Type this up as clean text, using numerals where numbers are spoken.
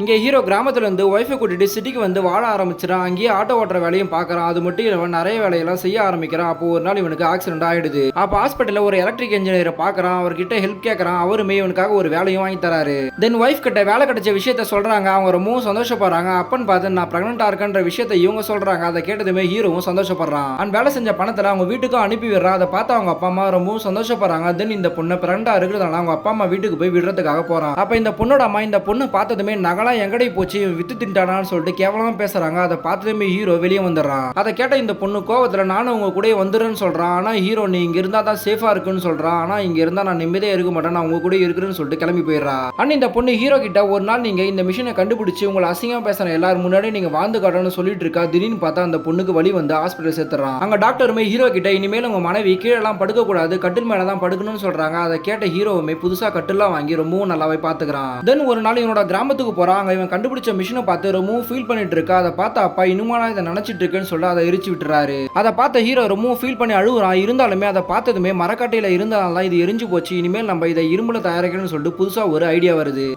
இங்க ஹீரோ கிராமத்துல இருந்து ஒய்ஃபை கூட்டிட்டு சிட்டிக்கு வந்து வாழ ஆரம்பிச்சிடான். அங்கேயே ஆட்டோ ஓட்டுற வேலையும் பார்க்கறான். அது மட்டும் இல்லாம நிறைய வேலையெல்லாம் செய்ய ஆரம்பிக்கிறான். அப்போ ஒரு நாள் இவனுக்கு ஆக்சிடென்ட் ஆயிடுது. அப்ப ஹாஸ்பிட்டல்ல ஒரு எலக்ட்ரிக் இன்ஜினியரை பார்க்கறான். அவர்கிட்ட ஹெல்ப் கேட்கறான். அவருமே இவனுக்காக ஒரு வேலையும் வாங்கி தராரு. தென் ஒய்ஃப் கிட்ட வேலை கிடைச்ச விஷயத்த சொல்றாங்க. அவங்க ரொம்பவும் சந்தோஷப்படுறாங்க. அப்பன்னு பார்த்து நான் பிரெக்னெண்டா இருக்கன்ற விஷயத்த இவங்க சொல்றாங்க. அதை கேட்டதுமே ஹீரோவும் சந்தோஷப்படுறான். அண்ட் வேலை செஞ்ச பணத்துல அவங்க வீட்டுக்கும் அனுப்பி விடுறான். அதை பார்த்து அவங்க அப்பா அம்மா ரொம்பவும் சந்தோஷப்படுறாங்க. தென் இந்த பொண்ணை பிரெக்னெண்டா இருக்கிறதால அவங்க அப்பா அம்மா வீட்டுக்கு போய் விடுறதுக்காக போறான். அப்ப இந்த பொண்ணோட அம்மா இந்த பொண்ணு பார்த்ததுமே நகலா எங்கடை போச்சு வித்து தின்ட்டானான்னு சொல்லிட்டு கேவலமா பேசுறாங்க. அதை பார்த்ததுமே ஹீரோ வெளியே வந்துடுறான். அதை கேட்ட இந்த பொண்ணு கோவத்துல நானும் உங்க கூட வந்துடுறேன்னு சொல்றான். ஆனா ஹீரோ நீ இங்க இருந்தா தான் சேஃபா இருக்குன்னு சொல்றான். ஆனா இங்க இருந்தா நான் நிம்மதியா இருக்க மாட்டேன், நான் உங்க கூட இருக்கிறேன்னு சொல்லிட்டு கிளம்பி போயிடுறா. அண்ட் இந்த பொண்ணு ஹீரோ கிட்ட ஒரு நாள் நீங்க இந்த மிஷினை கண்டுபிடிச்சு உங்களை அசிங்கமா பேசுற எல்லாரும் முன்னாடி நீங்க வாழ்ந்து காட்டணும்னு சொல்லிட்டு இருக்கா. திடீர்னு பார்த்தா அந்த பொண்ணுக்கு வலி வந்து ஹாஸ்பிட்டல் சேர்த்துறான். அங்க டாக்டருமே ஹீரோ கிட்ட இனிமேல் உங்க மனைவி கீழே எல்லாம் படுக்க கூடாது, கட்டில் மேல தான் படுக்கணும்னு சொல்றாங்க. அதை கேட்ட ஹீரோவுமே புதுசா கட்டிலாம் வாங்கி ரொம்பவும் நல்லாவே பாத்துக்கிறான். தென் ஒரு நாள் இவனோட கிராமத்துக்கு போறான். அங்க இவன் கண்டுபிடிச்ச மிஷினை பார்த்து ரொம்பவும் ஃபீல் பண்ணிட்டு இருக்கா. அதை பார்த்த அப்பா இன்னுமா இதை நினைச்சிட்டு இருக்கேன்னு சொல்லிட்டு அதை எரிச்சு விட்டுறாரு. அதை பார்த்த ஹீரோ ரொம்பவும் ஃபீல் பண்ணி அழுகுறான். இருந்தாலுமே அதை பார்த்ததுமே மரக்காட்டையில இருந்ததால இது எரிஞ்சு போச்சு, இனிமேல் நம்ம இதை இரும்புல தயாரிக்கணும்னு சொல்லிட்டு புதுசா ஒரு ஐடியா வருது.